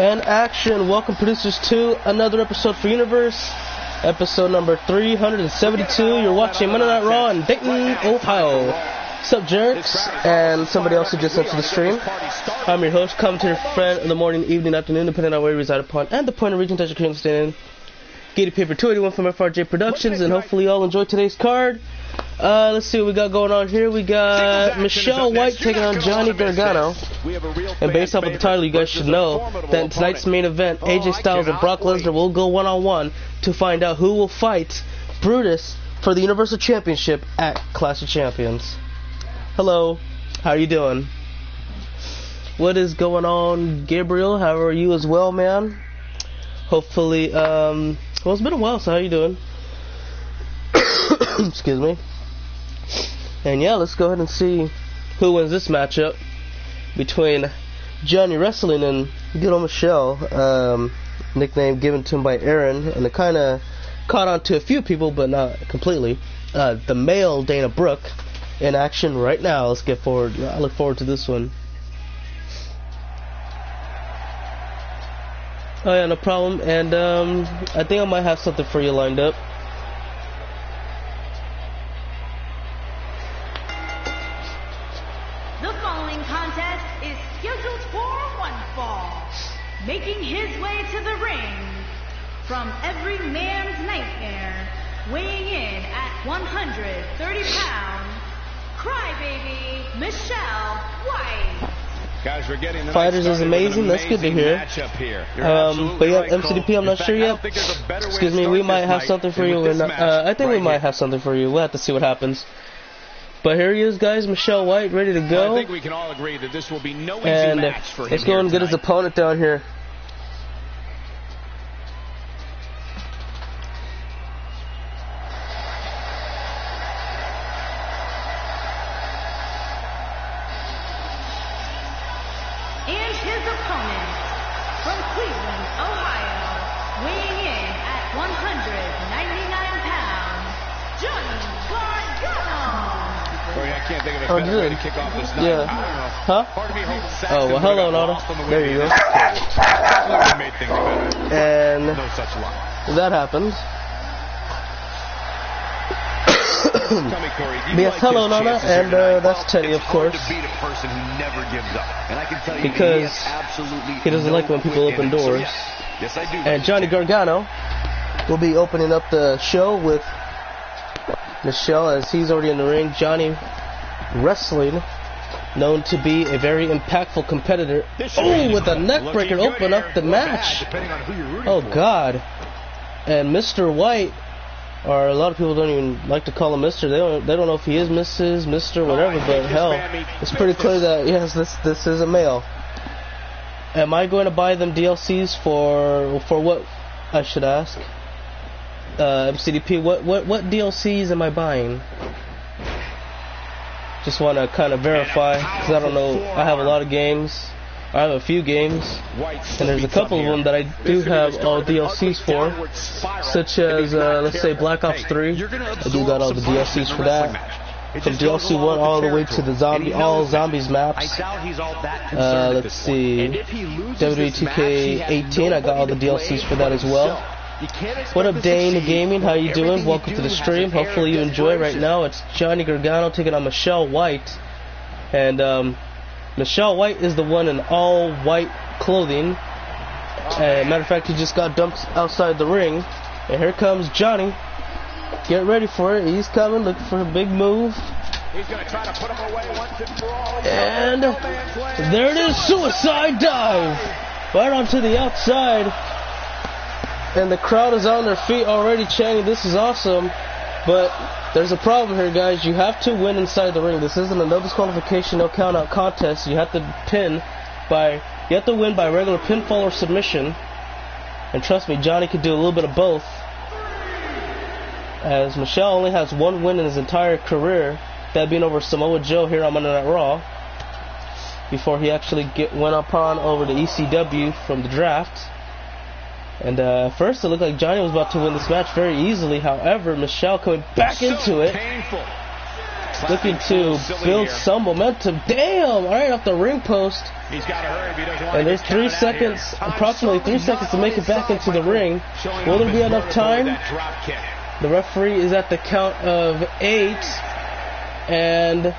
And action. Welcome, producers, to another episode for Universe, episode number 372. You're watching Monday Night Raw in Dayton, Ohio. What's up, jerks? And somebody else who just entered the stream. I'm your host, commentator, friend of the morning, evening, afternoon, depending on where you reside upon, and the point of region that you're currently staying in. Gaty Paper 281 from FRJ Productions, and hopefully you all enjoy today's card. Let's see what we got going on here. We got Michelle White taking on Johnny Gargano. And based off of the title, you guys should know that in tonight's main event, AJ Styles and Brock Lesnar will go one-on-one to find out who will fight Brutus for the Universal Championship at Clash of Champions. Hello, how are you doing? What is going on, Gabriel? How are you as well, man? Hopefully, well, it's been a while, so how are you doing? Excuse me. And yeah, let's go ahead and see who wins this matchup between Johnny Wrestling and good old Michelle, nickname given to him by Aaron, and it kind of caught on to a few people, but not completely. The male Dana Brooke in action right now. Let's get forward. I look forward to this one. Oh yeah, no problem. And I think I might have something for you lined up. The following contest is scheduled for one fall. Making his way to the ring from every man's nightmare, weighing in at 130 pounds, crybaby Michelle White. Guys, we're getting the Fighters is amazing. That's good to hear. But yeah, MCDP, I'm not sure yet. Excuse me, we might have something for you. I think we might have something for you. We'll have to see what happens. But here he is, guys. Michelle White, ready to go. I think we can all agree that this will be no easy match for him. Let's go and get his opponent down here. And his opponent, from Cleveland, Ohio, weighing in at 199 pounds, Johnny Gargano. I can't think of a better way to kick off this night. Yeah. Huh? Oh, well, hello, Nada. There you go. And that happens. Yes, hello, Nana, and that's Teddy, of course, because he doesn't like when people open doors. And Johnny Gargano will be opening up the show with Michelle, as he's already in the ring. Johnny Wrestling, known to be a very impactful competitor. Oh, with a neck breaker, open up the match. Oh, God. And Mr. White, or a lot of people don't even like to call him Mr. They don't know if he is Mrs., Mr., whatever, but hell, it's pretty clear that, yes, this is a male. Am I going to buy them DLCs for what, I should ask? MCDP, what DLCs am I buying? Just want to kind of verify, because I don't know, I have a lot of games. I have a few games, and there's a couple of them that I do have all DLCs for, such as, let's say, Black Ops 3. I do got all the DLCs for that. From DLC 1 all the way to the all zombies maps. Let's see, WWE 2K18, I got all the DLCs for that as well. What up, Dane Gaming? How you doing? Welcome to the stream. Hopefully you enjoy. Right now it's Johnny Gargano taking on Michelle White, and Michelle White is the one in all white clothing. Matter of fact, he just got dumped outside the ring. And here comes Johnny. Get ready for it. He's coming, looking for a big move. He's going to try to put him away once and for all. And there it is, suicide dive. Right onto the outside. And the crowd is on their feet already chanting, this is awesome. But there's a problem here, guys. You have to win inside the ring. This isn't a no disqualification, no count out contest. You have to win by regular pinfall or submission. And trust me, Johnny could do a little bit of both, as Michelle only has one win in his entire career, that being over Samoa Joe here on Monday Night Raw, before he actually went upon over to ECW from the draft. And first it looked like Johnny was about to win this match very easily. However, Michelle coming back into it. looking to build some momentum. Damn! All right, off the ring post. He's got to hurry if he doesn't want And there's 3 seconds, approximately 3 seconds to make it back into the ring. Will there be enough time? The referee is at the count of 8. And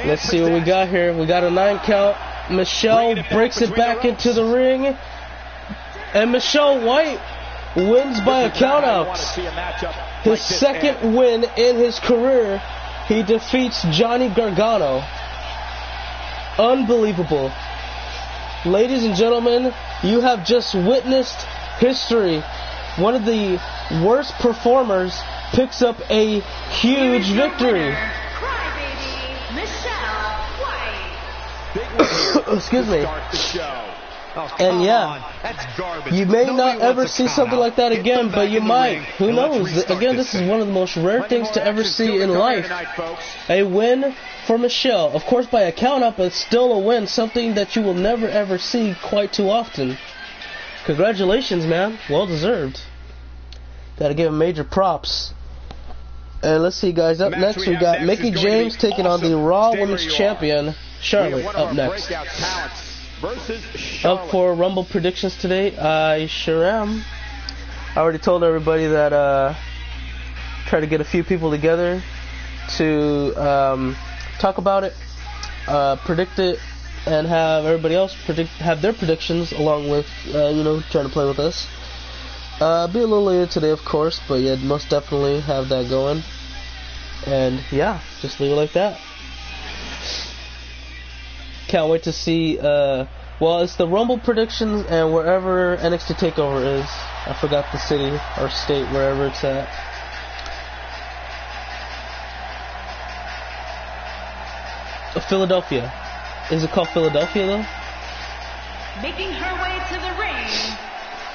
let's see what we got here. We got a 9 count. Michelle breaks it back into the ring. And Michelle White wins by a countout. His second win in his career. He defeats Johnny Gargano. Unbelievable. Ladies and gentlemen, you have just witnessed history. One of the worst performers picks up a huge victory. Excuse me. And yeah, you may not ever see something like that again, but you might. Who knows? Again, this is one of the most rare things to ever see in life. A win for Michelle. Of course, by a count-up, but still a win. Something that you will never ever see quite too often. Congratulations, man. Well deserved. Gotta give him major props. And let's see, guys. Up next, we got Mickie James taking on the Raw Women's Champion, Charlotte, up next. Up for Rumble predictions today? I sure am. I already told everybody that try to get a few people together to talk about it, predict it, and have everybody else have their predictions along with trying to play with us. Be a little later today, of course, but yeah, most definitely have that going. And yeah, just leave it like that. Can't wait to see, well, it's the Rumble predictions and wherever NXT TakeOver is. I forgot the city or state, wherever it's at. Philadelphia. Is it called Philadelphia, though? Making her way to the ring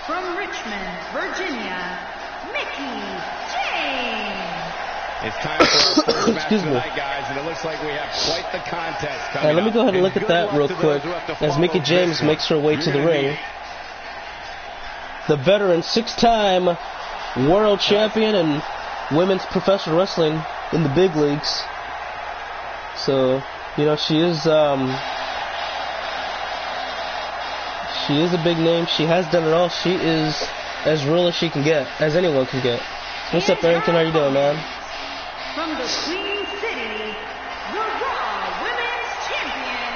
from Richmond, Virginia, Mickie James. It's time for our first match tonight, guys, and it looks like we have quite the contest coming up. Let me go ahead and look at that real quick as Mickie James makes her way to the ring. The veteran 6-time world champion in women's professional wrestling in the big leagues. So, she is a big name. She has done it all. She is as real as she can get, as anyone can get. What's up, Barrington? How you doing, man? From the Queen City, the Raw Women's Champion,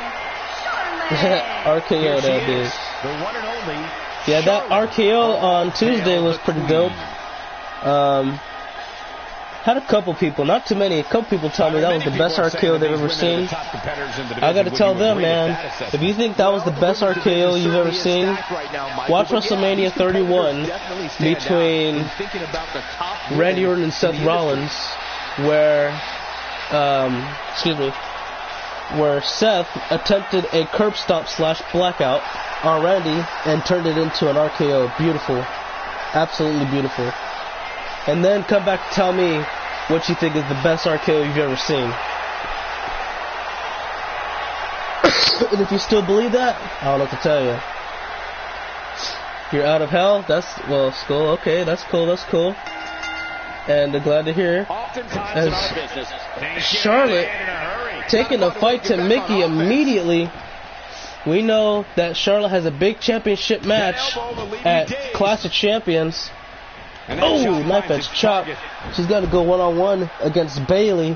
Charlotte. RKO, that dude. The one and only. Yeah, that RKO on Tuesday was pretty dope. Had a couple people, not too many, a couple people tell me that was the best RKO they've ever seen. I gotta tell them, man, if you think that was the best RKO you've ever seen, watch WrestleMania 31 between Randy Orton and Seth Rollins, where Seth attempted a curb stomp / blackout on Randy and turned it into an RKO. Beautiful. Absolutely beautiful. And then come back and tell me what you think is the best RKO you've ever seen. And if you still believe that, I don't know what to tell you. You're out of hell? Skull. Okay, that's cool. And glad to hear. As Charlotte taking a fight to Mickie immediately. We know that Charlotte has a big championship match at Clash of Champions. Oh, knife edge chop. She's got to go one-on-one against Bayley,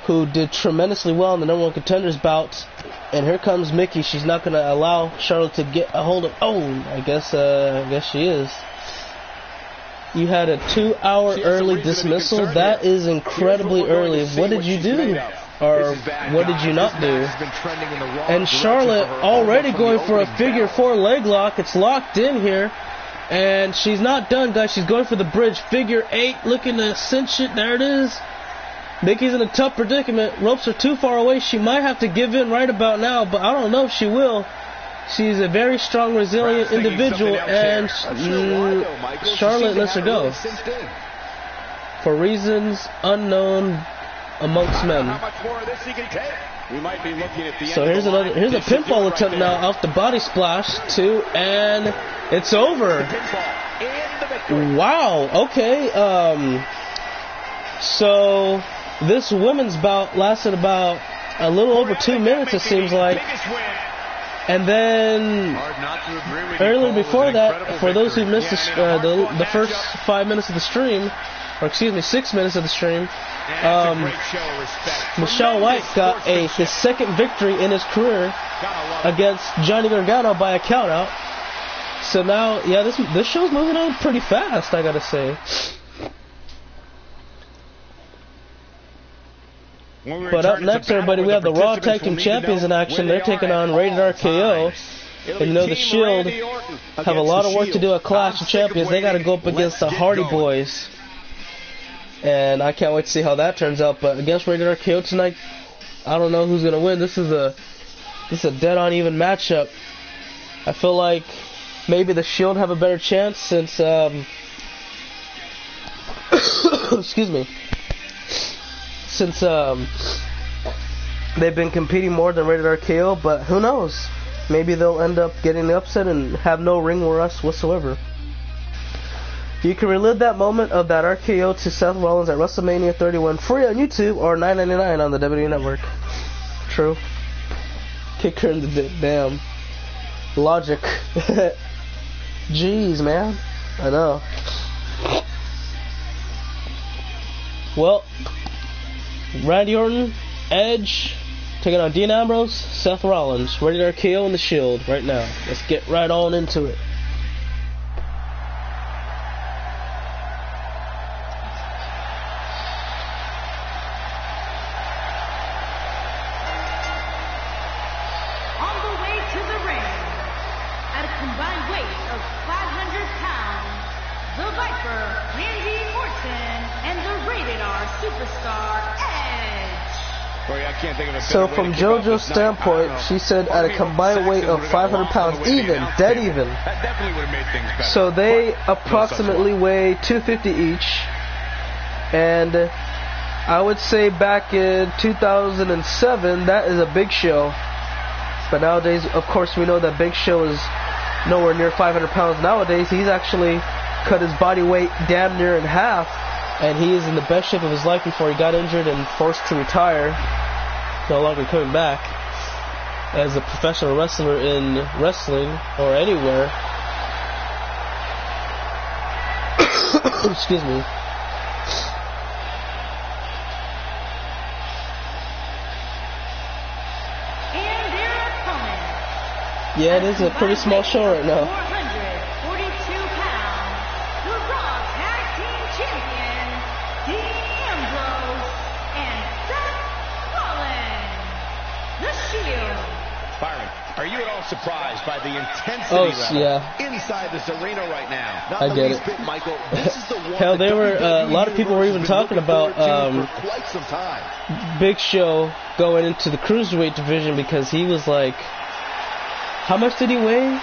who did tremendously well in the #1 contenders bout. And here comes Mickie. She's not going to allow Charlotte to get a hold of. Oh, I guess she is. You had a 2-hour early dismissal. That is incredibly early. What did you do? Or what did you not do? And Charlotte already going for a figure 4 leg lock. It's locked in here. And she's not done, guys. She's going for the bridge. Figure 8, looking to cinch it. There it is. Mickey's in a tough predicament. Ropes are too far away. She might have to give in right about now, but I don't know if she will. She's a very strong, resilient individual, and Charlotte lets her go. For reasons unknown amongst men. So here's a pinfall attempt now off the body splash, too, and it's over. Wow, okay. So this women's bout lasted about a little over 2 minutes, it seems like. And then earlier before that, for those who missed the first 5 minutes of the stream, or excuse me, 6 minutes of the stream, Michelle White got his second victory in his career against Johnny Gargano by a countout. So now, yeah, this show's moving on pretty fast, I gotta say. But up next, everybody, we have the Raw Tag Team Champions in action. They're taking on Rated RKO. And you know the Shield have a lot of work to do at Clash of Champions. They got to go up against the Hardy Boys. And I can't wait to see how that turns out. But against Rated RKO tonight, I don't know who's going to win. This is a dead-on even matchup. I feel like maybe the Shield have a better chance since, excuse me, since they've been competing more than Rated RKO, but who knows? Maybe they'll end up getting the upset and have no ring rust whatsoever. You can relive that moment of that RKO to Seth Rollins at WrestleMania 31 free on YouTube or $9.99 on the WWE Network. True. Kick her in the damn logic. Jeez, man. I know. Well, Randy Orton, Edge, taking on Dean Ambrose, Seth Rollins, Rated RKO in the Shield right now. Let's get right on into it. On the way to the ring, at a combined weight of 500 pounds, the Viper, Randy Orton, and the Rated R superstar, Edge. So from JoJo's standpoint, she said at a combined weight of 500 pounds, dead even. So they approximately weigh 250 each. And I would say back in 2007, that is a Big Show. But nowadays, of course, we know that Big Show is nowhere near 500 pounds nowadays. He's actually cut his body weight damn near in half. And he is in the best shape of his life before he got injured and forced to retire. No longer coming back as a professional wrestler in wrestling or anywhere. Excuse me. And their opponent. Yeah, it is a pretty small show right now. 442 pounds, the Raw Tag Team Champion, Dean Ambrose, and Seth Rollins. The Shield. Byron, are you at all surprised by the intensity inside this arena right now? I get it. Michael, this is the one hell, they were a lot of people were even talking about quite some time. Big Show going into the Cruiserweight division because he was like, how much did he weigh?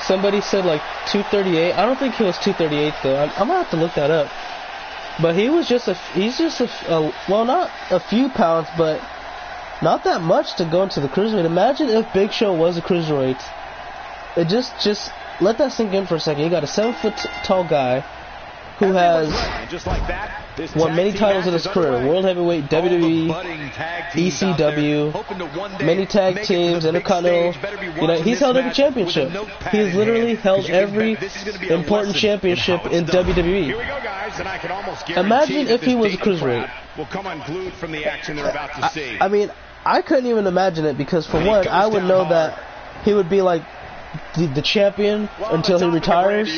Somebody said like 238. I don't think he was 238 though. I'm gonna have to look that up. But he's just well, not a few pounds, but not that much to go into the Cruiserweight. Imagine if Big Show was a Cruiserweight. It just let that sink in for a second. You got a 7 foot tall guy who has won many titles in his career. World Heavyweight, WWE, ECW, many tag teams, Intercontinental. You know, he's held every championship. He's literally held every important championship in WWE. Imagine if he was a Cruiserweight. I mean, I couldn't even imagine it because, for one, I would know that he would be like the champion until he retires.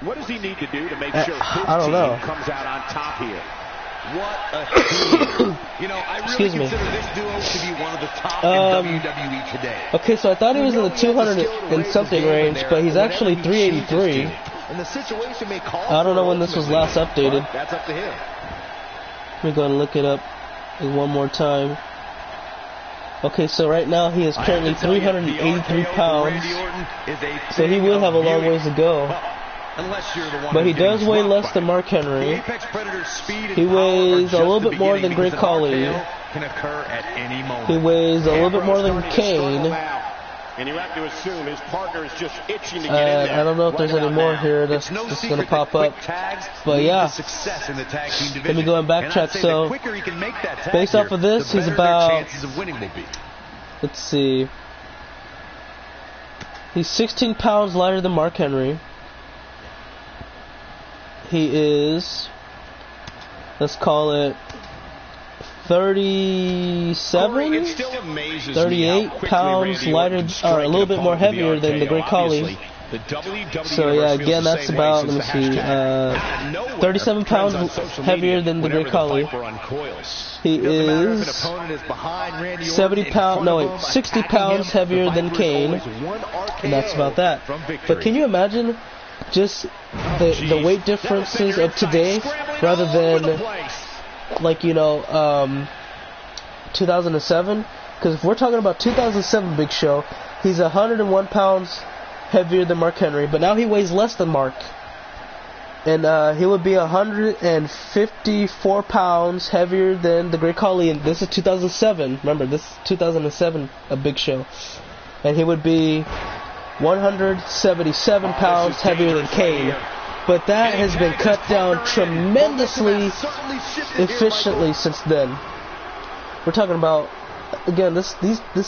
What does he need to do to make sure his I don't know. team comes out on top here? What a team. You know, I really consider this duo to be one of the top in WWE today. Okay, so I thought he was in the 200 and something range, but he's actually 383. And the situation may call I don't know when this was last updated. That's up to him. Let me go and look it up one more time. Okay, so right now he is currently 383 pounds, so he will have a long ways to go. But he does weigh less than Mark Henry. He weighs a little bit more than Great Khali. He weighs a little bit more than Kane. And you have to assume his partner is just itching to get in there. I don't know if there's any more here that's just going to pop up. But yeah, let me go and backtrack. So, based off of this, he's about, let's see, he's 16 pounds lighter than Mark Henry. He is, let's call it 37, 38 pounds lighter, or a little bit more heavier than the Great Khali. So yeah, again, that's about, let me see, 37 pounds heavier than the Great Khali. He is 60 pounds heavier than Kane, and that's about that. But can you imagine just the weight differences of today rather than, like, 2007? Because if we're talking about 2007 Big Show, he's 101 pounds heavier than Mark Henry, but now he weighs less than Mark, and he would be 154 pounds heavier than the Great Khali, and this is 2007. Remember, this is 2007 a Big Show, and he would be 177 pounds heavier than Kane. But that has been cut down tremendously efficiently since then. We're talking about, again, this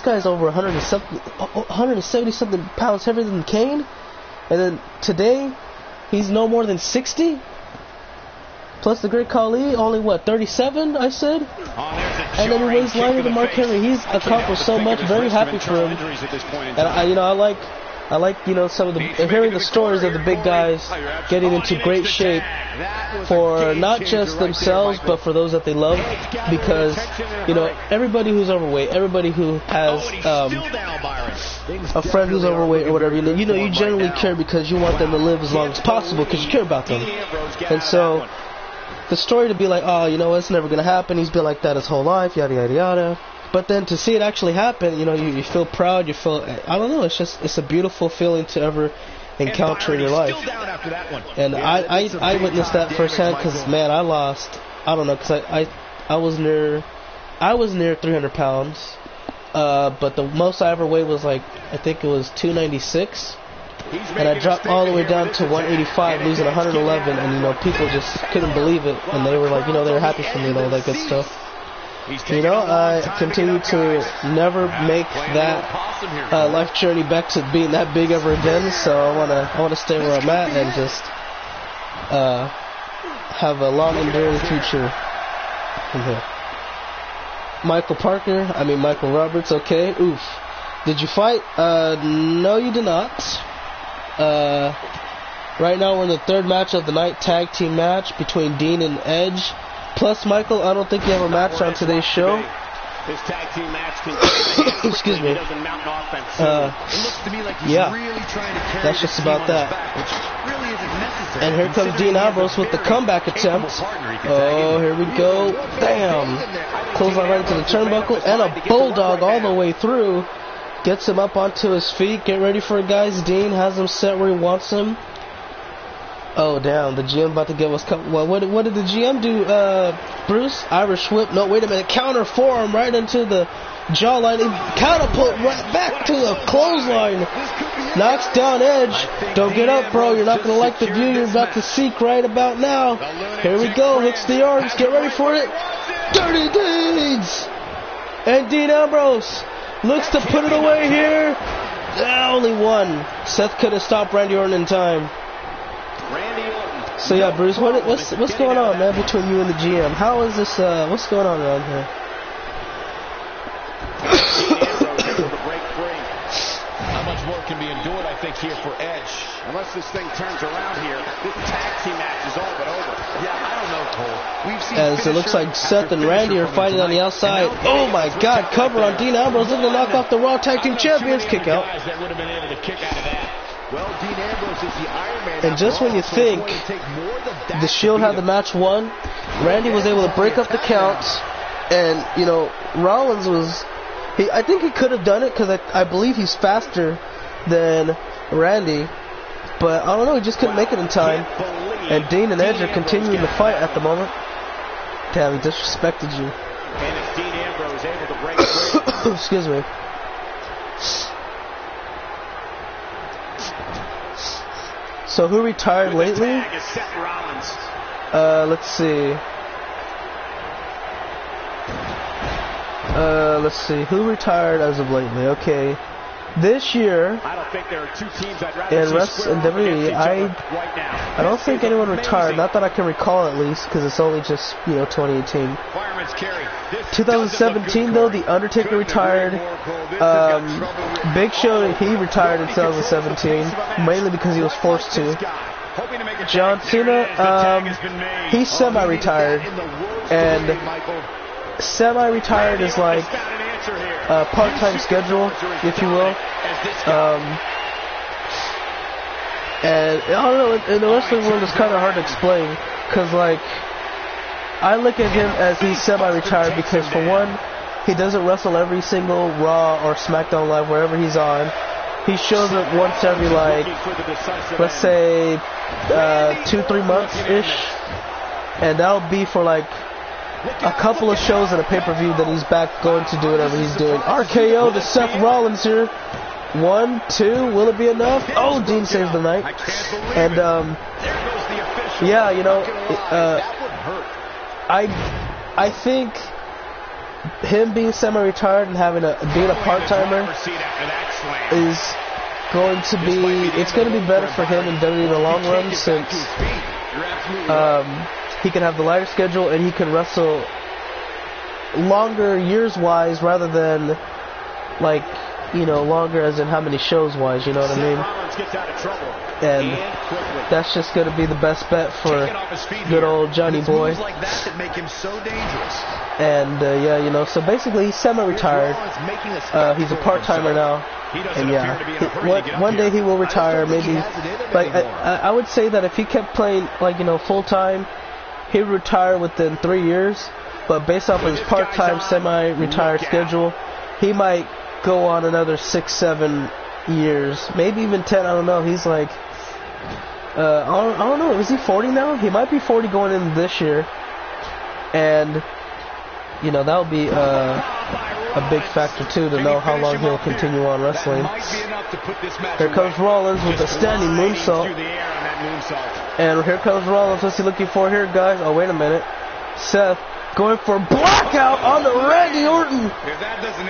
guy's over 170 something pounds heavier than Kane, and then today he's no more than 60. Plus the Great Khali, only what, 37? I said, and then he weighs lighter than Mark Henry. He's accomplished so much. Very happy for him, and I like some of the, hearing the stories of the big guys getting into great shape for not just themselves, but for those that they love. Because, everybody who's overweight, everybody who has a friend who's overweight or whatever, you generally care because you want them to live as long as possible because you care about them. And so, the story to be like, oh, it's never going to happen, he's been like that his whole life, yada, yada, yada. But then to see it actually happen, you feel proud, you feel, I don't know, it's a beautiful feeling to ever encounter in your life. And I witnessed that firsthand because, man, I lost, I don't know, because I was near 300 pounds, but the most I ever weighed was I think it was 296, and I dropped all the way down to 185, losing 111, and, people just couldn't believe it, and they were like, they were happy for me and all that good stuff. I continue to never make that life journey back to being that big ever again. So I wanna stay where I'm at and just have a long enduring future from here. Michael Roberts. Okay, oof. Did you fight? No, you did not. Right now we're in the third match of the night, tag team match between Dean and Edge. Plus, Michael, I don't think you have a match on today's show. His tag team match excuse me. Yeah, that's just about that. And here comes Dean Ambrose with the comeback attempt. Oh, here we go. Bam! Clothesline right into the turnbuckle, and a bulldog all the way through. Gets him up onto his feet. Get ready for it, guys. Dean has him set where he wants him. Oh, damn, the GM about to give us... Well, what did the GM do, Bruce? Irish whip. No, wait a minute. Counter forearm right into the jawline. Catapult right back to the clothesline. Knocks down Edge. Don't get up, bro. You're not going to like the view you're about to seek right about now. Here we go. Hits the arms. Get ready for it. Dirty Deeds! And Dean Ambrose looks to put it away here. Only one. Seth could have stopped Randy Orton in time. So yeah, Bruce, what's going on, man, between you and the GM? How is this? What's going on around here? How much more can be endured, I think, here for Edge? Unless this thing turns around here, this tag team match is all but over. Yeah, I don't know, Cole. We've seen as it looks like Seth and Randy are fighting on the outside. Oh my God! Cover on Dean Ambrose, looking to knock off the Raw Tag Team Champions. Kick out. That would have been able to kick out of that. Well, Dean Ambrose is the Iron Man. And just when you think the Shield had the match won, Randy was able to break up the counts, and Rollins was. I think he could have done it because I believe he's faster than Randy, but I don't know. He just couldn't make it in time. And Dean and Edge are continuing to fight at the moment. Damn, he disrespected you. And if Dean Ambrose able to break free. Excuse me. So who retired lately? Let's see. Let's see. Who retired as of lately? Okay. This year, I don't think there are two teams I'd rather in WWE, I don't think anyone retired. Not that I can recall, at least, because it's only just 2018. 2017 though, The Undertaker retired. Big Show, he retired in 2017, mainly because he was forced to. John Cena, he's semi-retired, and semi-retired is like a part-time schedule, if you will. And I don't know, in the wrestling world it's kind of hard to explain, because like, I look at him as he's semi-retired because for one, he doesn't wrestle every single Raw or SmackDown Live wherever he's on. He shows up once every like, let's say 2-3 months-ish, and that'll be for like a couple of shows at a pay-per-view, then he's back going to do whatever he's doing. RKO to Seth Rollins here. 1, 2, will it be enough? Oh, Dean saves the night. And yeah, I think him being semi-retired and being a part-timer is going to be, it's going to be better for him in WWE in the long run, since he can have the lighter schedule and he can wrestle longer years-wise rather than like, longer as in how many shows-wise, you know what I mean? And that's just going to be the best bet for good old Johnny Boy. And yeah, so basically he's semi-retired. He's a part-timer now. And yeah, one day he will retire, maybe. Like, I would say that if he kept playing, like, full-time, he would retire within 3 years. But based off of his part-time, semi-retired schedule, he might go on another 6-7 years, maybe even 10. I don't know. He's like, I don't know. Is he 40 now? He might be 40 going in this year, and that would be a big factor too, to know how long he'll continue on wrestling. Here comes Rollins with a standing moonsault, and here comes Rollins. What's he looking for here, guys? Oh, wait a minute. Seth going for blackout on the Randy Orton.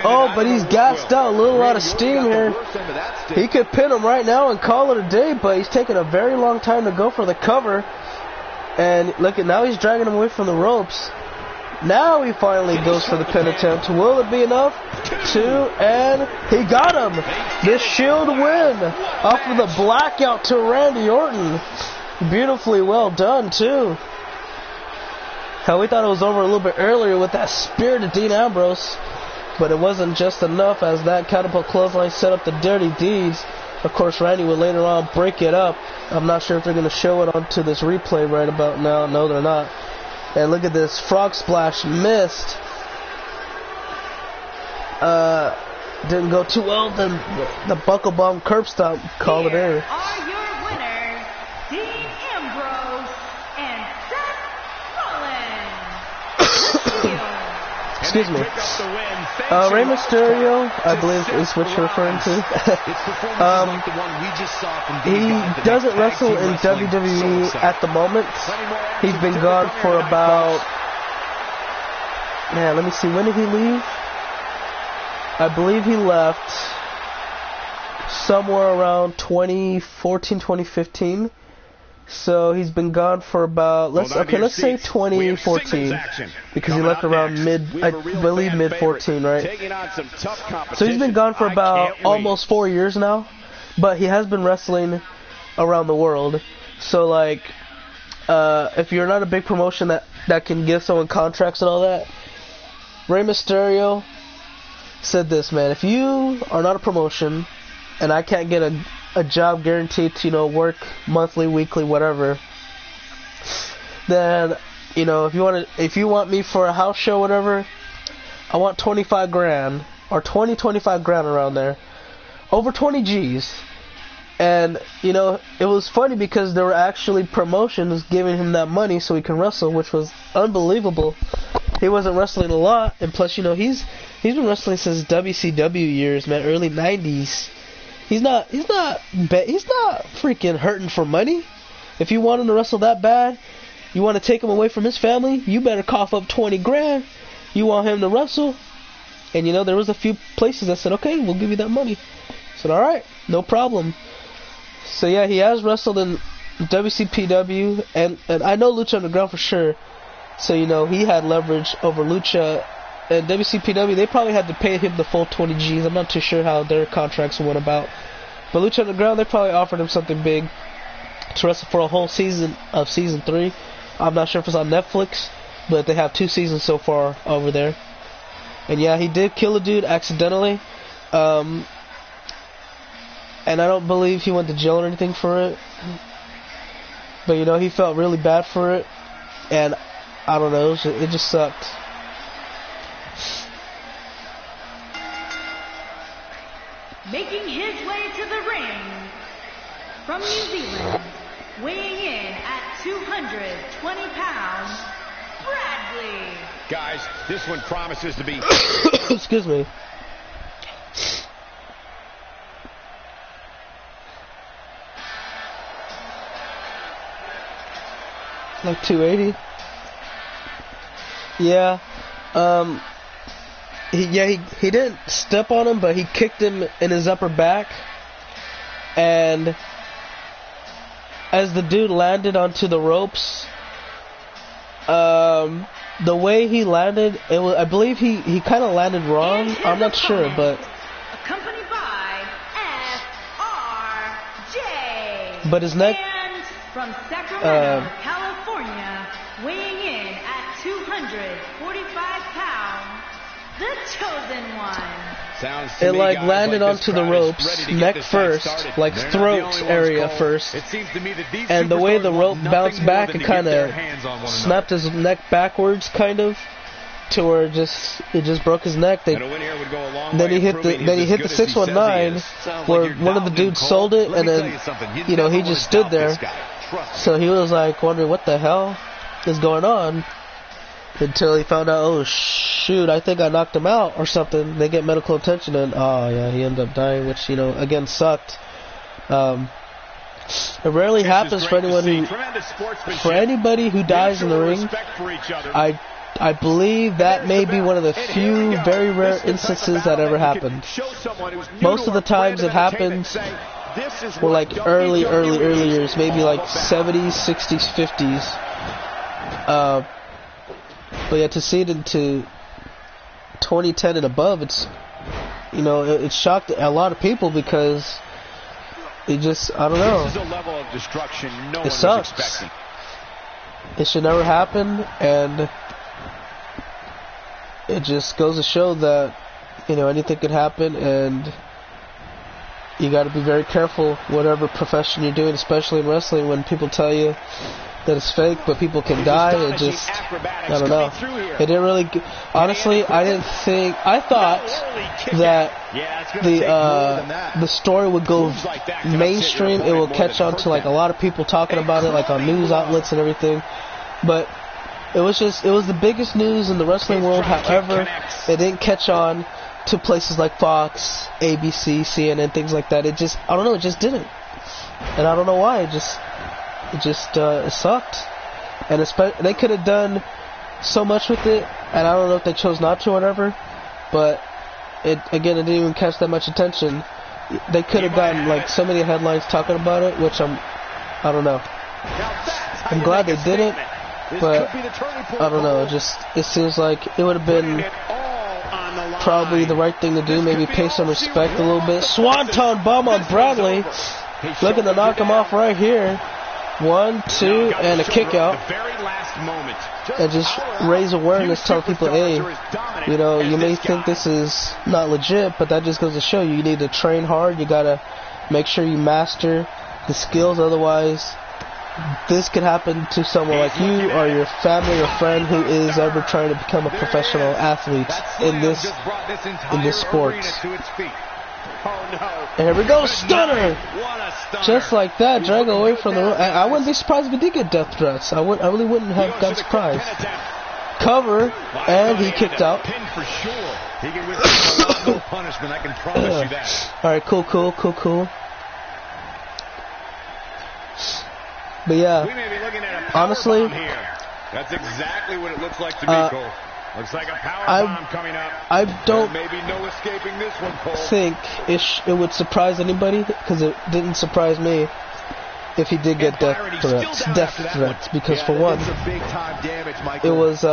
Oh, but he's gassed out, a little out of steam here. He could pin him right now and call it a day, but he's taking a very long time to go for the cover. And look at, now he's dragging him away from the ropes. Now he finally goes for the pin attempt. Will it be enough? 2, and he got him. The Shield win off of the blackout to Randy Orton. Beautifully well done too. Hell, we thought it was over a little bit earlier with that spear to Dean Ambrose, but it wasn't just enough, as that catapult clothesline set up the dirty deeds. Of course, Randy would later on break it up. I'm not sure if they're going to show it onto this replay right about now. No, they're not. And look at this, frog splash missed. Didn't go too well. Then the buckle bomb curb stomp called it in. Are your winners, Dean Ambrose and Seth Rollins. Excuse me. Rey Mysterio, I believe is what you're referring to. He doesn't wrestle in WWE at the moment. He's been gone for about, let me see, when did he leave? I believe he left somewhere around 2014, 2015. So he's been gone for about, let's say 2014, because he left around mid-14, right? So he's been gone for about almost 4 years now, but he has been wrestling around the world. So like, if you're not a big promotion that can give someone contracts and all that, Rey Mysterio said this, man, if you are not a promotion and I can't get a job guaranteed to, work monthly, weekly, whatever, then, if you want me for a house show, whatever, I want 25 grand or 25 grand around there, over 20 G's. And, it was funny because there were actually promotions giving him that money so he can wrestle, which was unbelievable. He wasn't wrestling a lot, and plus, he's been wrestling since WCW years, man, early 90s. He's not freaking hurting for money. If you want him to wrestle that bad, you want to take him away from his family, you better cough up 20 grand. You want him to wrestle? And you know, there was a few places that said, okay, we'll give you that money. I said, alright, no problem. So yeah, he has wrestled in WCPW, and I know Lucha Underground for sure. So, you know, he had leverage over Lucha. And WCPW, they probably had to pay him the full 20 G's. I'm not too sure how their contracts went about. But Lucha Underground, they probably offered him something big to wrestle for a whole season of Season 3. I'm not sure if it's on Netflix, but they have 2 seasons so far over there. And yeah, he did kill a dude accidentally. And I don't believe he went to jail or anything for it. But, you know, he felt really bad for it. And I don't know, it just sucked. Making his way to the ring from New Zealand, weighing in at 220 pounds, Bradley. Guys, this one promises to be... Excuse me. Like 280. Yeah. He didn't step on him, but he kicked him in his upper back. And as the dude landed onto the ropes, the way he landed, I believe he kind of landed wrong. I'm not sure, but accompanied by FRJ. But his neck. And from Sacramento, California, weighing in at 245 pounds, the Chosen One. Sounds to it me, like guys, landed like onto the ropes, neck first, like throat area first, and the way the rope bounced back, it kind of snapped his neck backwards, kind of, to where it just broke his neck. Then he hit the 619, where one of the dudes sold it, and then he just stood there. So he was like wondering what the hell is going on. Until he found out, oh shoot, I think I knocked him out or something. They get medical attention, and oh yeah, he ended up dying, which again sucked. It rarely happens for anybody who dies in the ring. I believe that may be one of the few very rare instances that ever happened. Most of the times it happens were like early years, maybe like 70s, 60s, 50s. But yeah, to see it into 2010 and above, it shocked a lot of people because it just, I don't know. This is a level of destruction no one sucks. was expecting. It should never happen, and it just goes to show that, anything could happen, and you got to be very careful whatever profession you're doing, especially in wrestling, when people tell you that it's fake, but people can die. It just, I don't know. It didn't really, honestly, I thought that the story would go mainstream. It will catch on to like a lot of people talking about it, like on news outlets and everything. But it was the biggest news in the wrestling world. However, it didn't catch on to places like Fox, ABC, CNN, things like that. It just, I don't know, it just didn't. And I don't know why. It sucked, and they could have done so much with it, and I don't know if they chose not to or whatever, but it didn't even catch that much attention. They could have gotten like so many headlines talking about it, which I don't know. I'm glad they didn't, but I don't know. It seems like it would have been probably the right thing to do. Maybe pay some respect a little bit. Swanton bomb on Bradley, looking to knock him off right here. 1, 2, and a kick out. And just raise awareness, tell people, hey, you may think this is not legit, but that just goes to show you need to train hard. You gotta make sure you master the skills, otherwise this could happen to someone like you or your family or friend who is ever trying to become a professional athlete in this sport. And here we go, stunner! Just like that, drag away from the rope. I wouldn't be surprised if he did get death threats. I really wouldn't have gotten surprised. Cover, and he kicked out. Pin for sure. He can withstand a lot more punishment, I can promise you that. Alright, cool. But yeah, We may be looking at a power honestly, bomb here. That's exactly what it looks like to me, Cole. Looks like a power bomb coming up. I don't Maybe no escaping this one, Cole. think it would surprise anybody, because it didn't surprise me if he did get death threats, because for one, it was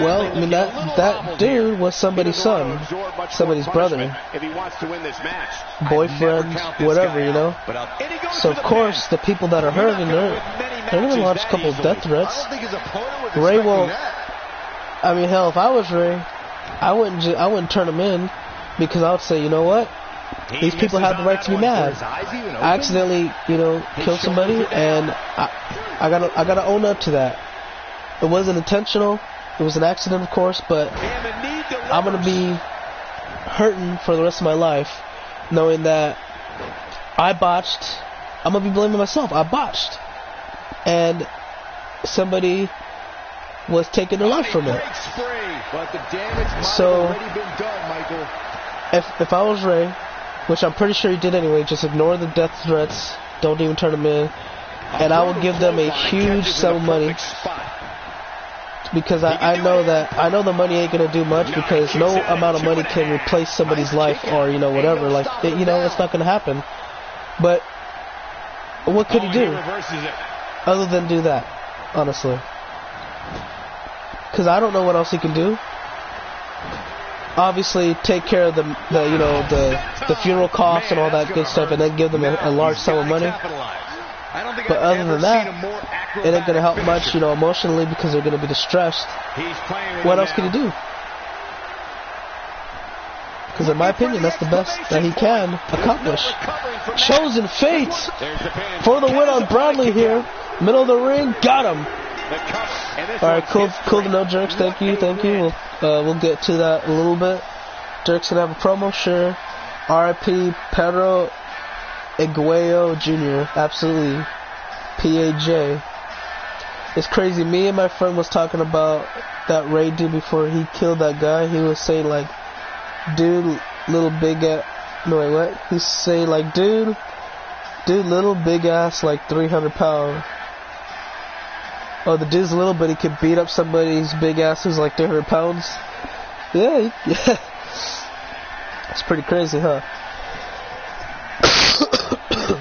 well, I mean that dude was somebody's son, somebody's brother, boyfriend, whatever, you know. So of course the people that are hurting, they're gonna launch a couple of death threats. Ray won't. I mean, hell, if I was Ray, I wouldn't turn him in, because I would say, you know what? These people have the right to be mad. I accidentally, killed somebody, and I gotta own up to that. It wasn't intentional. It was an accident, of course, but I'm gonna be hurting for the rest of my life, knowing that I botched. I'm gonna be blaming myself. I botched, and somebody was taking their life from it. So, if I was Ray, which I'm pretty sure he did anyway, just ignore the death threats, don't even turn them in, and I will give them a huge sum of money, because I know the money ain't gonna do much, because no amount of money can replace somebody's life, or whatever, like it's not gonna happen. But what could he do other than do that, honestly? Because I don't know what else he can do. Obviously, take care of the funeral costs and all that good stuff, and then give them a large sum of money. But other than that, it ain't gonna help much, emotionally, because they're gonna be distressed. What else can he do? Because in my opinion, that's the best that he can accomplish. Chosen Fate for the win on Bradley here, middle of the ring, got him. Alright, cool to know, Jerks. Thank you. We'll get to that a little bit. Jerks gonna have a promo, sure. R.I.P. Pedro Aguayo Jr. Absolutely. P.A.J. It's crazy. Me and my friend was talking about that Ray dude before he killed that guy. He was saying like, dude, little big ass. No, wait, what? He's saying like, dude, little big ass, like 300 pounds. Oh, the dude's little, but he could beat up somebody's big ass who's like 300 pounds. Yeah. It's pretty crazy, huh?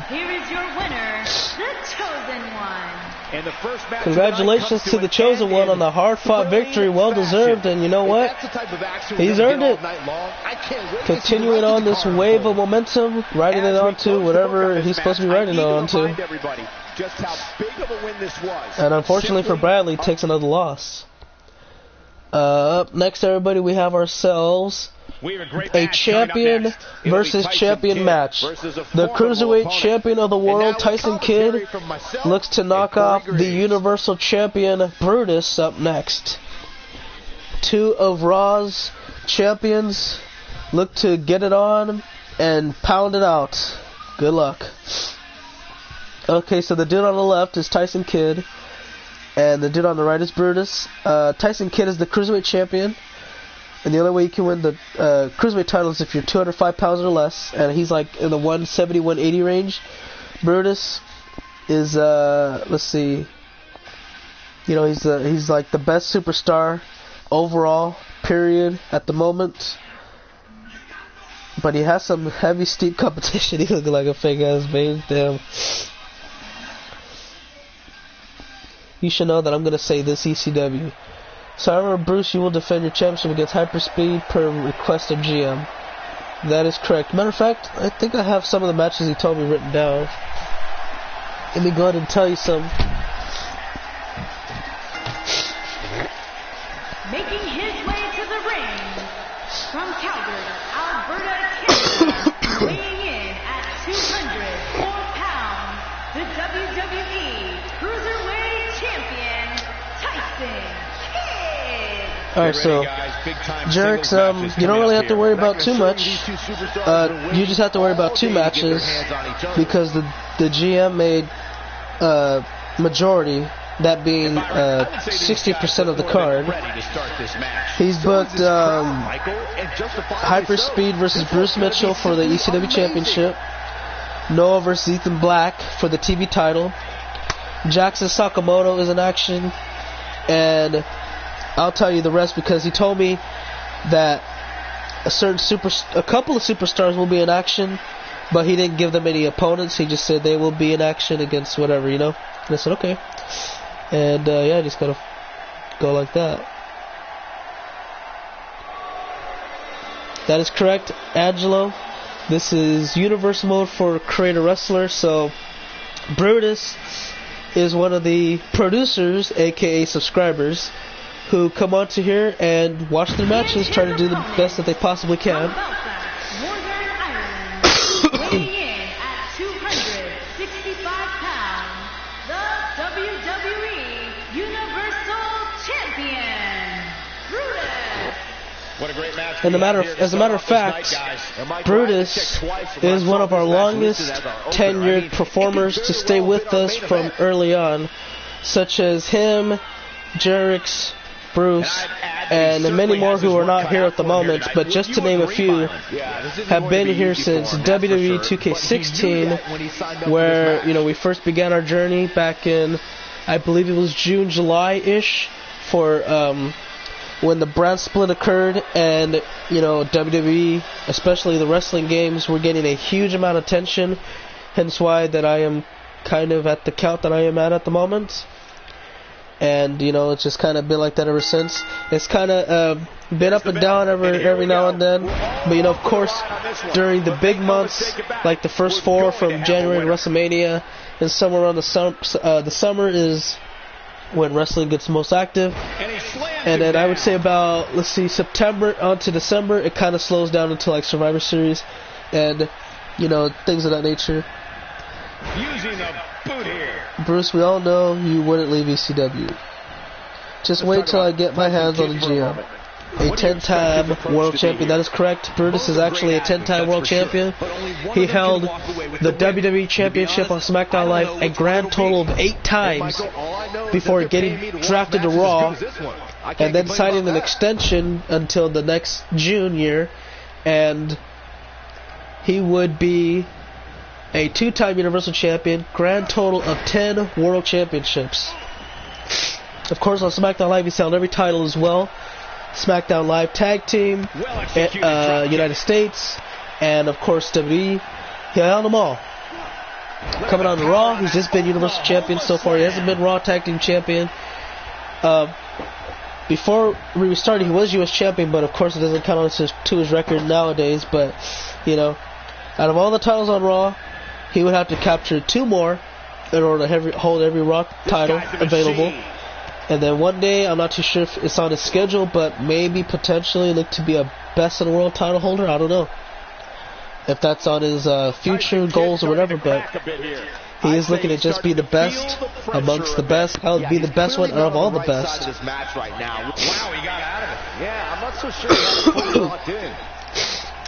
Here is your winner, the Chosen One. And the first match congratulations to the Chosen One on the hard-fought victory, well-deserved, and you know what? He's earned it. Continuing on this wave of momentum, riding it onto whatever he's supposed to be riding it onto. Just how big of a win this was. And unfortunately for Bradley, takes another loss. Up next, everybody, we have ourselves a champion versus champion match. The Cruiserweight champion of the world, Tyson Kidd, looks to knock off the Universal champion, Brutus, up next. Two of Raw's champions look to get it on and pound it out. Good luck. Okay, so the dude on the left is Tyson Kidd, and the dude on the right is Brutus. Tyson Kidd is the Cruiserweight champion, and the only way you can win the Cruiserweight title is if you're 205 pounds or less, and he's like in the 170, 180 range. Brutus is, let's see, he's like the best superstar overall, period, at the moment. But he has some heavy, steep competition. He looks like a fake-ass babe, damn. You should know that I'm going to say this, ECW. So however, Bruce, you will defend your championship against Hyperspeed per request of GM. That is correct. Matter of fact, I think I have some of the matches he told me written down. Let me go ahead and tell you some. Making his way to the ring from Calgary, Alberta, Canada, weighing in at 204 pounds, the WWE Cruiserweight Champion, Tyson Kidd. Alright, so, Jerks, you don't really have to worry about too much. You just have to worry about two matches, because the GM made majority that being 60% of the card. He's booked Hyperspeed versus Bruce Mitchell for the ECW Championship, Noah versus Ethan Black for the TV title, Jackson Sakamoto is in action, and I'll tell you the rest because he told me that a couple of superstars will be in action, but he didn't give them any opponents. He just said they will be in action against whatever, you know. And I said okay, and yeah, just gotta go like that. That is correct, Angelo. This is Universe mode for Create a Wrestler. So Brutus is one of the producers, aka subscribers, who come onto here and watch their matches, try to do the best that they possibly can. Weighing in at 265 pounds, the WWE Universal Champion, Brutus. What a great match. And as a matter of fact, Brutus is one of our longest tenured performers to stay with us from early on, such as him, Jerix, Bruce, and many more who are not here at the moment, but just to name a few, have been here since WWE 2K18, where, you know, we first began our journey back in, I believe it was June, July-ish, for when the brand split occurred, and, you know, WWE, especially the wrestling games, were getting a huge amount of attention, hence why that I am kind of at the count that I am at the moment. And, you know, it's just kind of been like that ever since. It's kind of been up and down every now and then. But, you know, of course, during the big months, like the first 4 from January to WrestleMania, and somewhere around the summer is when wrestling gets most active. And then I would say about, let's see, September on to December, it kind of slows down until like Survivor Series and, you know, things of that nature. Using a boot here. Bruce, we all know you wouldn't leave ECW. Just wait till I get my hands on the GM. A 10-time world champion. That is correct. Brutus is actually a 10-time world champion. He held the WWE Championship on SmackDown Live a grand total of 8 times before getting drafted to Raw and then signing an extension until the next June year. And he would be a 2-time Universal Champion, grand total of 10 World Championships. Of course, on SmackDown Live, he's held every title as well. SmackDown Live Tag Team, United States, and of course WWE. He held them all. Coming on to Raw, he's just been Universal Champion so far. He hasn't been Raw Tag Team Champion. Before we started, he was US Champion, but of course it doesn't count on to his record nowadays. But, you know, out of all the titles on Raw, he would have to capture 2 more in order to hold every Raw title available. And then one day, I'm not too sure if it's on his schedule, but maybe potentially look to be a best in the world title holder. I don't know if that's on his future goals or whatever, but he is looking to just be the best amongst the best. Hell, be the best one out of all the best.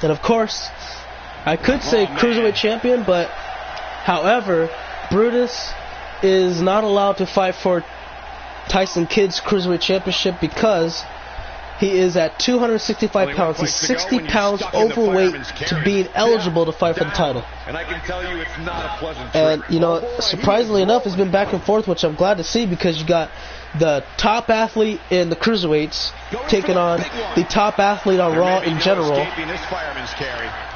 And of course, I could say Cruiserweight Champion, but however, Brutus is not allowed to fight for Tyson Kidd's Cruiserweight Championship because he is at 265 pounds. He's 60 pounds overweight to being eligible to fight for the title. And I can tell you it's not a pleasant trick. And, you know, surprisingly enough, it's been back and forth, which I'm glad to see because you got the top athlete in the Cruiserweights taking on the top athlete on Raw in general.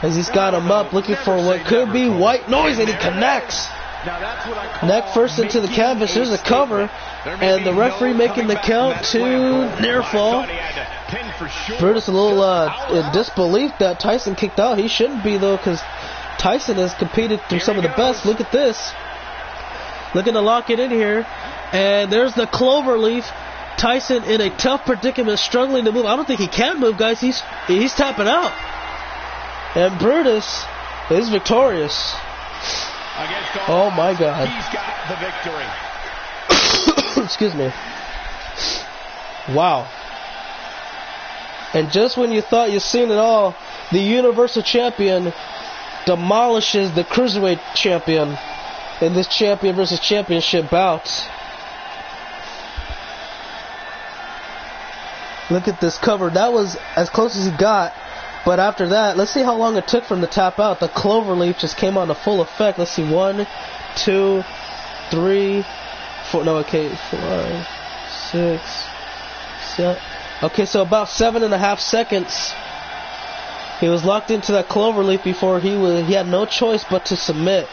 As he's got him up looking for what could be white noise, and he connects. Neck first into the canvas. There's a cover, and the referee making the count to near fall. Brutus a little in disbelief that Tyson kicked out. He shouldn't be though, because Tyson has competed through some of the best. Look at this. Looking to lock it in here, and there's the cloverleaf. Tyson in a tough predicament, struggling to move. I don't think he can move, guys. He's tapping out, and Brutus is victorious. Oh my God. He's got the victory. Excuse me. Wow. And just when you thought you'd seen it all, the Universal Champion demolishes the Cruiserweight Champion in this champion versus championship bout. Look at this cover. That was as close as he got. But after that, let's see how long it took for him to tap out. The cloverleaf just came on to full effect. Let's see. 1, 2, 3, 4. No, okay. 5, 6, 7. Okay, so about 7.5 seconds. He was locked into that cloverleaf before he had no choice but to submit.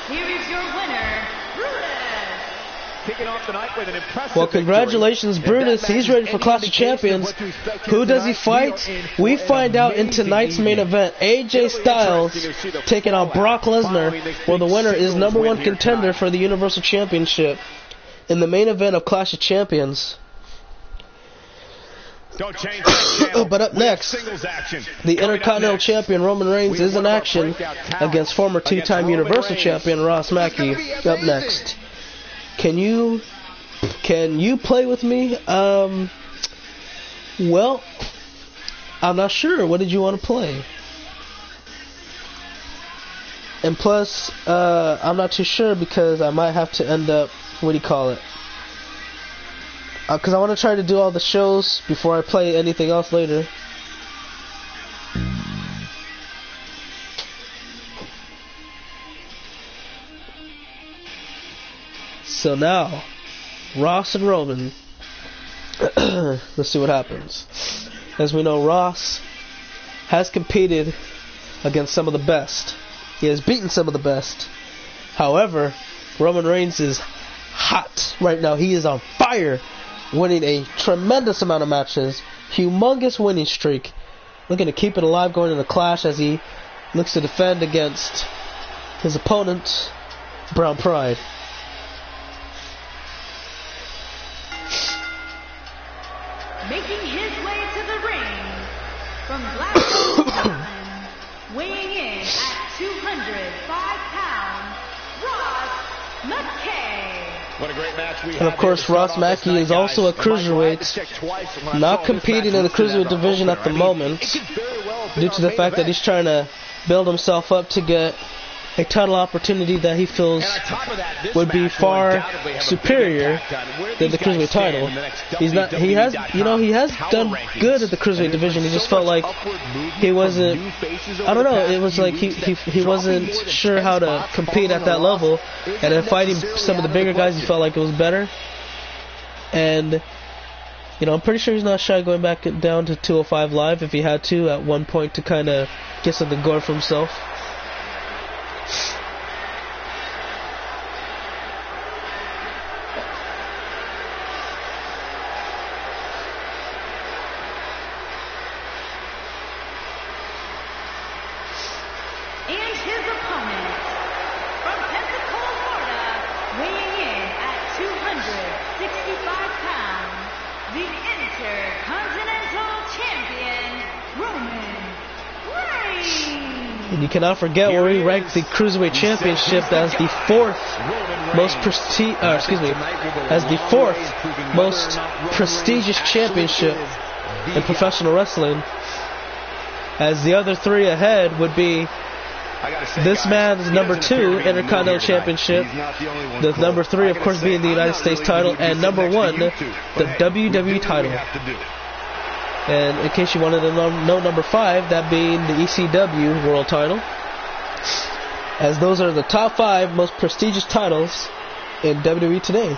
Here is your winner, Brutus. Kicking off the night with an impressive Well, congratulations, Brutus. He's ready for Clash of Champions. Who does he fight? We find out in tonight's main event. AJ Styles taking on Brock Lesnar, where the winner is #1 contender for the Universal Championship in the main event of Clash of Champions. Don't change that channel. But up next, the Intercontinental Champion Roman Reigns is in action against former 2-time Universal Champion Ross Mackey. Up next, can you play with me? Well, I'm not sure. What did you want to play? And plus, I'm not too sure because I might have to end up, what do you call it? Because I want to try to do all the shows before I play anything else later. So now, Ross and Roman. Let's see what happens. As we know, Ross has competed against some of the best. He has beaten some of the best. However, Roman Reigns is hot right now. He is on fire, winning a tremendous amount of matches. Humongous winning streak. Looking to keep it alive going into Clash as he looks to defend against his opponent, Brown Pride. Making his way to the ring from Glasgow, Scotland, weighing in at 205 pounds, Ross Mackey. What a great match we And of course, Ross Mackey is also a cruiserweight, not competing in the cruiserweight division at the moment, due to the fact that he's trying to build himself up to get a title opportunity that he feels would be far superior than the cruiserweight title. He has done good at the cruiserweight division. He just felt like he wasn't, I don't know, it was like he wasn't sure how to compete at that level, and then fighting some of the bigger guys, he felt like it was better. And I'm pretty sure he's not shy going back down to 205 Live if he had to at one point to kind of get something going for himself. And his opponent, from Pensacola, Florida, weighing in at 265 pounds, the Intercontinental Champion, Roman Reigns. And you cannot forget where we ranked the Cruiserweight Championship as the fourth most prestigious championship in professional wrestling. As the other three ahead would be this man's #2 Intercontinental Championship, the #3 of course being the United States title, and #1 the WWE title. And in case you wanted to know #5, that being the ECW World title, as those are the top 5 most prestigious titles in WWE today.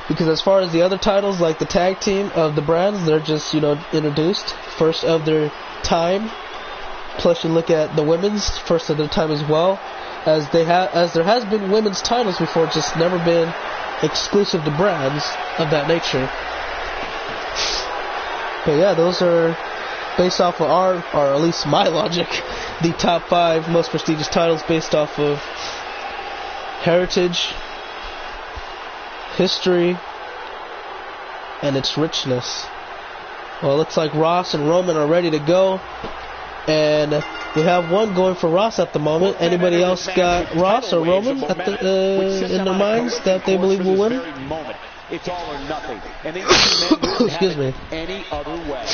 Because as far as the other titles, like the tag team of the brands, they're just introduced first of their time. Plus, you look at the women's first of their time as well, as there has been women's titles before, just never been exclusive to brands of that nature. But yeah, those are based off of our, or at least my logic, the top 5 most prestigious titles based off of heritage, history, and its richness. Well, it looks like Ross and Roman are ready to go. And we have one going for Ross at the moment. Anybody else got Ross or Roman in their minds that they believe will win? It's all or nothing. And Excuse me. Any other way.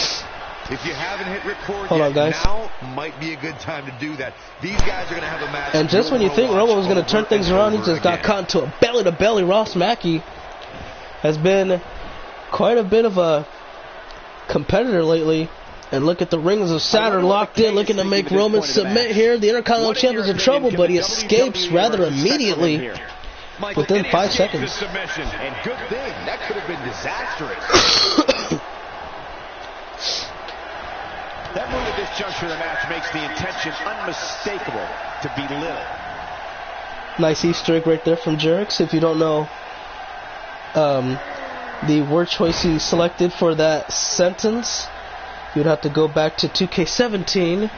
If you haven't hit record Hold yet, on, guys. now might be a good time to do that. These guys are going to have a match. And just when you think Roman was going to turn things around, he just got caught into a belly-to-belly. Ross Mackey has been quite a bit of a competitor lately. And look at the rings of Saturn locked in, looking to make Roman submit here. The Intercontinental Champ is in trouble, but he escapes rather immediately within 5 seconds. And good thing, that could have been disastrous. That move at this juncture of the match makes the intention unmistakable to belittle. Nice Easter egg right there from Jerix. If you don't know the word choice he selected for that sentence, you'd have to go back to 2K18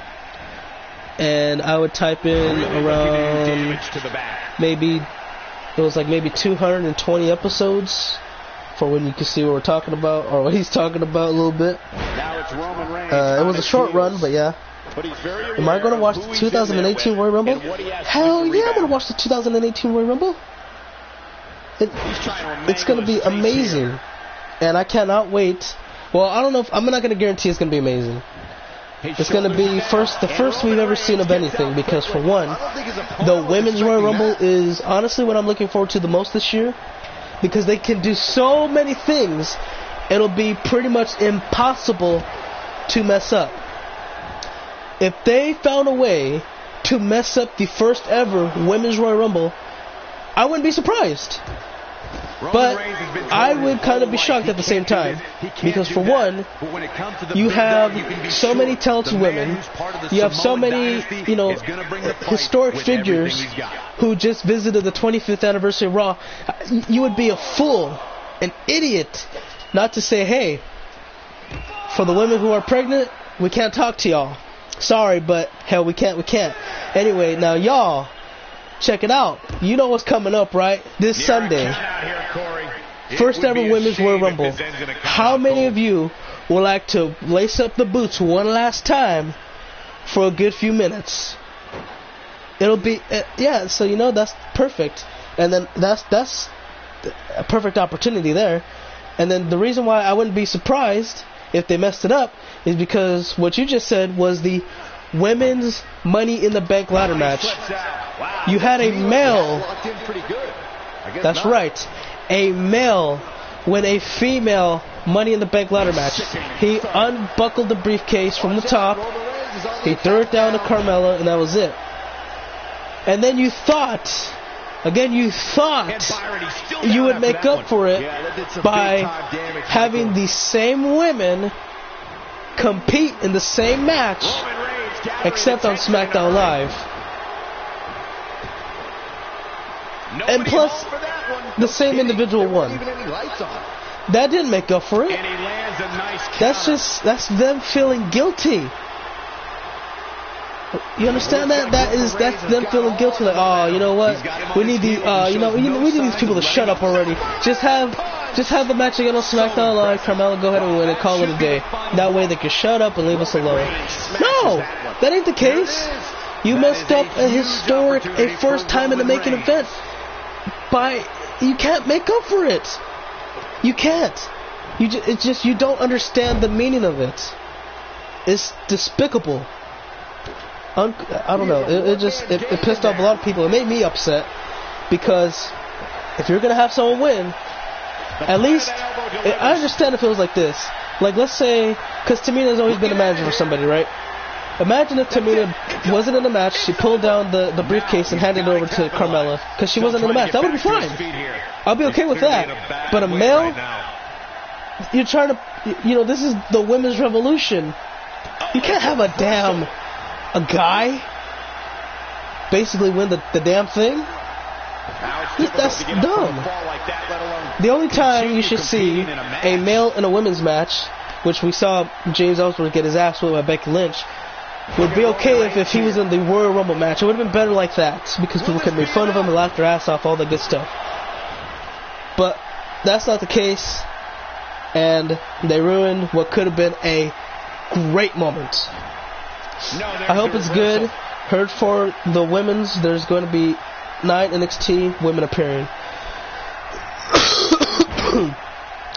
and I would type in around maybe 220 episodes for when you can see what we're talking about, or what he's talking about a little bit. Now it's Roman Reigns. It was a short run, but yeah. Am I going to watch the 2018 Royal Rumble? Hell yeah, I'm going to watch the 2018 Royal Rumble. It's going to be amazing. And I cannot wait. Well, I don't know if I'm not going to guarantee it's going to be amazing. It's going to be the first we've ever seen of anything, because for one, the Women's Royal Rumble is honestly what I'm looking forward to the most this year, because they can do so many things, it'll be pretty much impossible to mess up. If they found a way to mess up the first ever Women's Royal Rumble, I wouldn't be surprised. But I would kind of be shocked at the same time, because for one, you have so many talented women, you have so many, historic figures who just visited the 25th anniversary of Raw. You would be a fool, an idiot, not to say, hey, for the women who are pregnant, we can't talk to y'all. Sorry, but hell, we can't. Anyway, now y'all, check it out. You know what's coming up, right? This Sunday. First ever Women's Royal Rumble. How many of you would like to lace up the boots one last time for a good few minutes? It'll be, so that's perfect. And then that's a perfect opportunity there. And then the reason why I wouldn't be surprised if they messed it up is because what you just said was the Women's Money in the Bank ladder match. You had a male. That's right. A male win a female Money in the Bank ladder match. He unbuckled the briefcase from the top. He threw it down to Carmella, and that was it. And then you thought you would make up for it by having the same women compete in the same match, except on SmackDown Live. And plus, the same individual won. That didn't make up for it. That's them feeling guilty. You understand that? That's them feeling guilty. Like, oh, you know what? We need we need these people to shut up already. Just have the match again on SmackDown Live. Carmella, go ahead and win it. Call it a day. That way they can shut up and leave us alone. No, that ain't the case. You messed up a first time in the making event. You can't make up for it. You can't. You don't understand the meaning of it. It's despicable. I don't know. It pissed off a lot of people. It made me upset, because if you're gonna have someone win, at least I understand if it was like this. Like, let's say, because Tamina's always been a manager for somebody, right? Imagine if Tamina wasn't in the match, she pulled down the briefcase and handed it over to Carmella because she wasn't in the match. That would be fine. I'll be okay with that. But a male, you're trying to, this is the women's revolution. You can't have a guy basically win the damn thing. That's dumb. The only time you should see a male in a women's match, which we saw James Ellsworth get his ass whipped by Becky Lynch, would be okay if he was in the Royal Rumble match. It would have been better like that, because people could make fun of him and laugh their ass off, all that good stuff. But that's not the case, and they ruined what could have been a great moment. I hope it's good. Heard for the women's, there's going to be 9 NXT women appearing.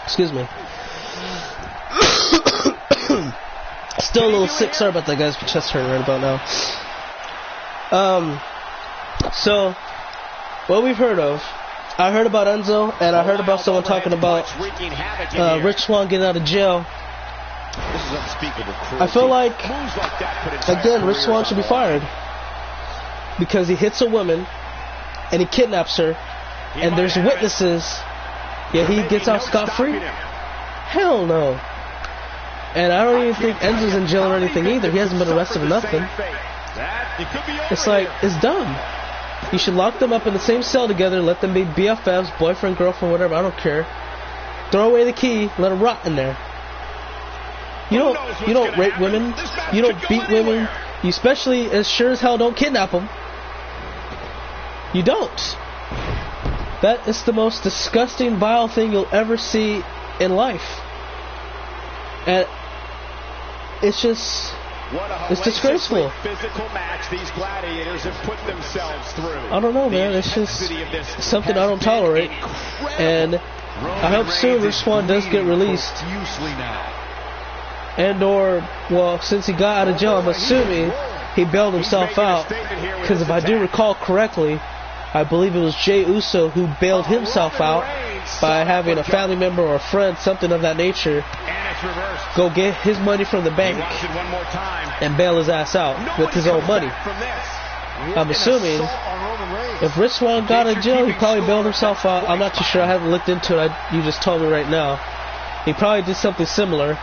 Excuse me. Still a little sick. Sorry about that, guys. My chest hurting right about now. So, what we've heard of, I heard about Enzo, and I heard about someone talking about Rich Swann getting out of jail. I feel like, again, Rich Swann should be fired. Because he hits a woman, and he kidnaps her, and there's witnesses, yet he gets out scot-free? Hell no. And I don't even think Enzo's in jail or anything either. He hasn't been arrested or nothing. It's like, it's dumb. You should lock them up in the same cell together, let them be BFFs, boyfriend, girlfriend, whatever, I don't care. Throw away the key, let them rot in there. You don't rape women, you don't beat women, you especially as sure as hell don't kidnap them. You don't. That is the most disgusting, vile thing you'll ever see in life. And it's just, it's disgraceful. Physical match these gladiators have put themselves through. I don't know, man. It's just something I don't tolerate. And I hope soon Rich Swann does get released. And or, well, since he got out of jail, I'm assuming he bailed himself out. Because if I do recall correctly, I believe it was Jey Uso who bailed himself out by having a family member or a friend, something of that nature, go get his money from the bank and bail his ass out with his own money. I'm assuming if Rich Swann got out of jail, he probably bailed himself out. I'm not too sure. I haven't looked into it. You just told me right now. He probably did something similar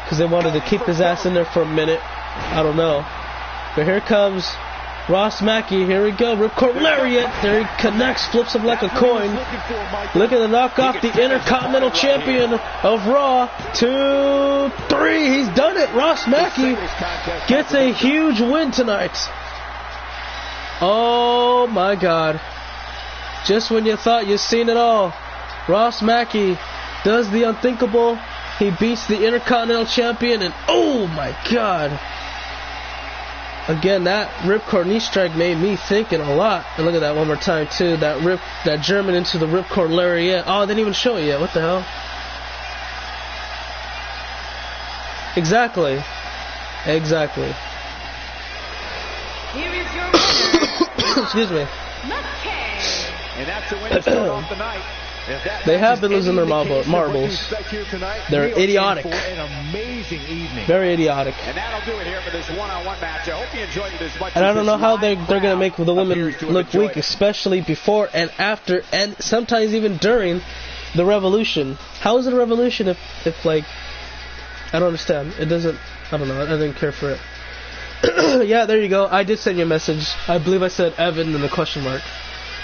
because they wanted to keep his ass in there for a minute. I don't know. But here comes Ross Mackey. Here we go. Ripcord Lariat. There he connects, flips him like a coin. Looking to knock off the Intercontinental Champion of Raw. 2, 3. He's done it. Ross Mackey gets a huge win tonight. Oh my God. Just when you thought you'd seen it all, Ross Mackey does the unthinkable. He beats the Intercontinental Champion, and oh my God. Again, that ripcord knee strike made me thinking a lot. And look at that one more time too. That German into the ripcord lariat. Oh, I didn't even show it yet. What the hell? Exactly. Here is your winner. Excuse me. And that's the way to start off the night. They have been losing their marbles. They're idiotic. Very idiotic. And that'll do it here for this one-on-one match. I hope you enjoyed it as much. And I don't know how they're going to make the women look weak, especially before and after, and sometimes even during the Revolution. How is it a Revolution if like, I don't understand. It doesn't, I don't know. I didn't care for it. Yeah, there you go. I did send you a message. I believe I said Evan in the question mark.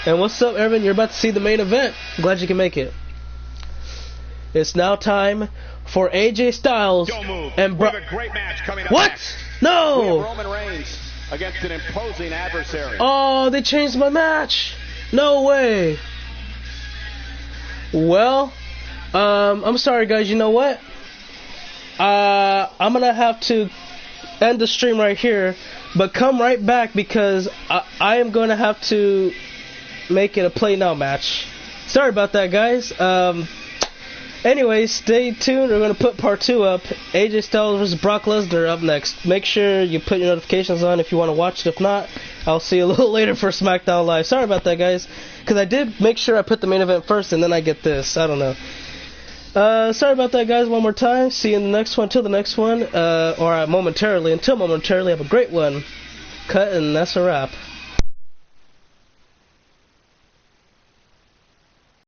And what's up, Evan? You're about to see the main event. I'm glad you can make it. It's now time for AJ Styles and we have a great match coming up. What? Next. No! We have Roman Reigns against an imposing adversary. Oh, they changed my match. No way. Well, I'm sorry, guys. You know what? I'm gonna have to end the stream right here, but come right back because I am gonna have to make it a play now match. Sorry about that, guys. Anyway, stay tuned. We're going to put part 2 up. AJ Styles vs. Brock Lesnar up next. Make sure you put your notifications on if you want to watch it. If not, I'll see you a little later for SmackDown Live. Sorry about that, guys. Because I did make sure I put the main event first and then I get this. I don't know. Sorry about that, guys, one more time. See you in the next one. Till the next one. Or momentarily. Until momentarily, have a great one. Cut, and that's a wrap.